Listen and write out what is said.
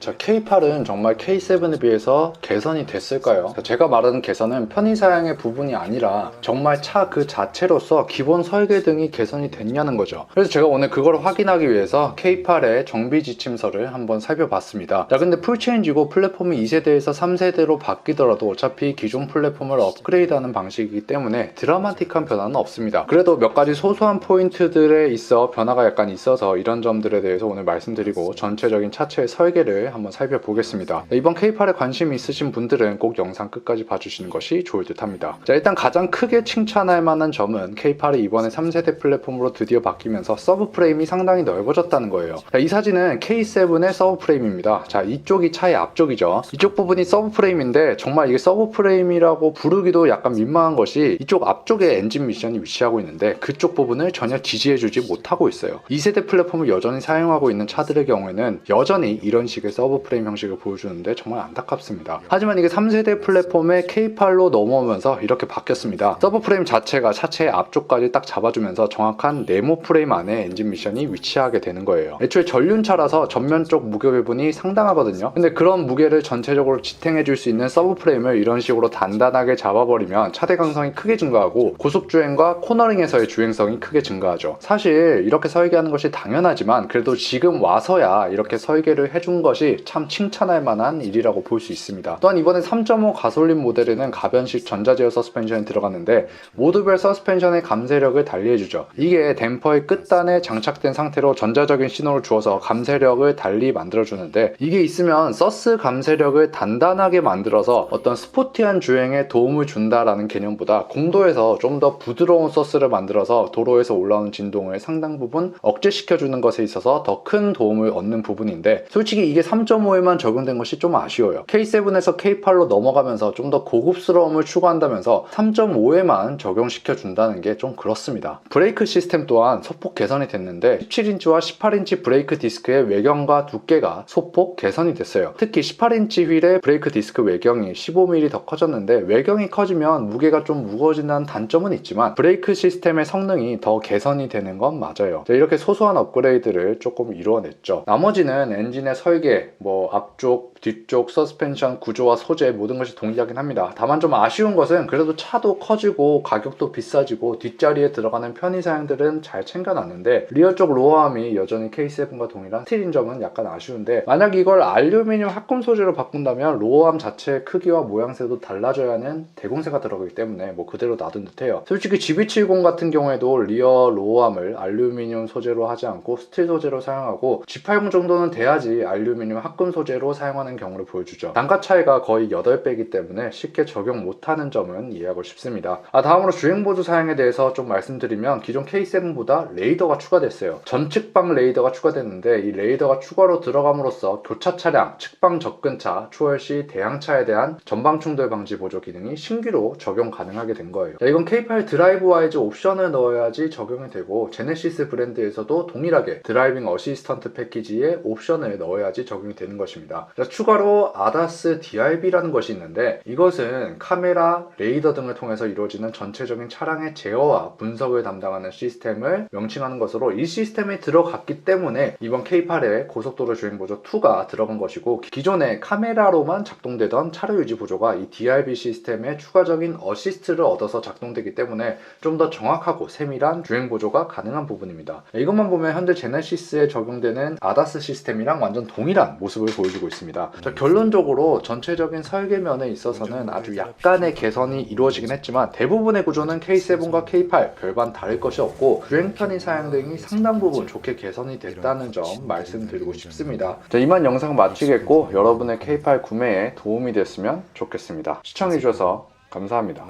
자, K8은 정말 K7에 비해서 개선이 됐을까요? 제가 말하는 개선은 편의사양의 부분이 아니라 정말 차 그 자체로서 기본 설계 등이 개선이 됐냐는 거죠. 그래서 제가 오늘 그걸 확인하기 위해서 K8의 정비 지침서를 한번 살펴봤습니다. 자, 근데 풀체인지고 플랫폼이 2세대에서 3세대로 바뀌더라도 어차피 기존 플랫폼을 업그레이드하는 방식이기 때문에 드라마틱한 변화는 없습니다. 그래도 몇 가지 소소한 포인트들에 있어 변화가 약간 있어서 이런 점들에 대해서 오늘 말씀드리고 전체적인 차체의 설계를 한번 살펴보겠습니다. 이번 K8에 관심 있으신 분들은 꼭 영상 끝까지 봐주시는 것이 좋을 듯 합니다. 자, 일단 가장 크게 칭찬할 만한 점은 K8이 이번에 3세대 플랫폼으로 드디어 바뀌면서 서브 프레임이 상당히 넓어졌다는 거예요. 자, 이 사진은 K7의 서브 프레임입니다. 자, 이쪽이 차의 앞쪽이죠. 이쪽 부분이 서브 프레임인데 정말 이게 서브 프레임이라고 부르기도 약간 민망한 것이 이쪽 앞쪽에 엔진 미션이 위치하고 있는데 그쪽 부분을 전혀 지지해주지 못하고 있어요. 2세대 플랫폼을 여전히 사용하고 있는 차들의 경우에는 여전히 이런 식의 서브 프레임 형식을 보여주는데 정말 안타깝습니다. 하지만 이게 3세대 플랫폼의 K8로 넘어오면서 이렇게 바뀌었습니다. 서브 프레임 자체가 차체의 앞쪽까지 딱 잡아주면서 정확한 네모 프레임 안에 엔진 미션이 위치하게 되는 거예요. 애초에 전륜차라서 전면 쪽 무게 배분이 상당하거든요. 근데 그런 무게를 전체적으로 지탱해줄 수 있는 서브 프레임을 이런 식으로 단단하게 잡아버리면 차대 강성이 크게 증가하고 고속주행과 코너링에서의 주행성이 크게 증가하죠. 사실 이렇게 설계하는 것이 당연하지만 그래도 지금 와서야 이렇게 설계를 해준 것이 참 칭찬할 만한 일이라고 볼 수 있습니다. 또한 이번에 3.5 가솔린 모델에는 가변식 전자제어 서스펜션이 들어갔는데 모드별 서스펜션의 감쇄력을 달리해주죠. 이게 댐퍼의 끝단에 장착된 상태로 전자적인 신호를 주어서 감쇄력을 달리 만들어주는데 이게 있으면 서스 감쇄력을 단단하게 만들어서 어떤 스포티한 주행에 도움을 준다라는 개념보다 공도에서 좀 더 부드러운 서스를 만들어서 도로에서 올라오는 진동을 상당 부분 억제시켜주는 것에 있어서 더 큰 도움을 얻는 부분인데 솔직히 이게 3.5에만 적용된 것이 좀 아쉬워요. K7에서 K8로 넘어가면서 좀 더 고급스러움을 추구한다면서 3.5에만 적용시켜 준다는 게 좀 그렇습니다. 브레이크 시스템 또한 소폭 개선이 됐는데 17인치와 18인치 브레이크 디스크의 외경과 두께가 소폭 개선이 됐어요. 특히 18인치 휠의 브레이크 디스크 외경이 15mm 더 커졌는데 외경이 커지면 무게가 좀 무거워진다는 단점은 있지만 브레이크 시스템의 성능이 더 개선이 되는 건 맞아요. 이렇게 소소한 업그레이드를 조금 이루어냈죠. 나머지는 엔진의 설계, 앞쪽, 뒤쪽 서스펜션 구조와 소재 모든 것이 동일하긴 합니다. 다만 좀 아쉬운 것은 그래도 차도 커지고 가격도 비싸지고 뒷자리에 들어가는 편의사양들은 잘 챙겨놨는데 리어 쪽 로어암이 여전히 K7과 동일한 스틸인 점은 약간 아쉬운데 만약 이걸 알루미늄 합금 소재로 바꾼다면 로어암 자체의 크기와 모양새도 달라져야 하는 대공세가 들어가기 때문에 그대로 놔둔 듯해요. 솔직히 GB70 같은 경우에도 리어 로어암을 알루미늄 소재로 하지 않고 스틸 소재로 사용하고 G80 정도는 돼야지 알루미늄 합금 소재로 사용하는 경우를 보여주죠. 단가 차이가 거의 8배이기 때문에 쉽게 적용 못하는 점은 이해하고 싶습니다. 다음으로 주행보조 사양에 대해서 좀 말씀드리면 기존 K7보다 레이더가 추가됐어요. 전측방 레이더가 추가됐는데 이 레이더가 추가로 들어감으로써 교차 차량, 측방 접근차, 추월 시 대항차에 대한 전방 충돌 방지 보조 기능이 신규로 적용 가능하게 된 거예요. 이건 K8 드라이브 와이즈 옵션을 넣어야지 적용이 되고 제네시스 브랜드에서도 동일하게 드라이빙 어시스턴트 패키지에 옵션을 넣어야지 적용이 되는 것입니다. 추가로 ADAS DRB라는 것이 있는데 이것은 카메라, 레이더 등을 통해서 이루어지는 전체적인 차량의 제어와 분석을 담당하는 시스템을 명칭하는 것으로 이 시스템이 들어갔기 때문에 이번 K8에 고속도로 주행보조 2가 들어간 것이고 기존에 카메라로만 작동되던 차로 유지 보조가 이 DRB 시스템의 추가적인 어시스트를 얻어서 작동되기 때문에 좀 더 정확하고 세밀한 주행보조가 가능한 부분입니다. 이것만 보면 현재 제네시스에 적용되는 ADAS 시스템이랑 완전 동일한 모습을 보여주고 있습니다. 자, 결론적으로 전체적인 설계면에 있어서는 아주 약간의 개선이 이루어지긴 했지만 대부분의 구조는 K7과 K8 별반 다를 것이 없고 주행 편의 사양 등이 상당 부분 좋게 개선이 됐다는 점 말씀드리고 싶습니다. 자, 이만 영상 마치겠고 여러분의 K8 구매에 도움이 됐으면 좋겠습니다. 시청해주셔서 감사합니다.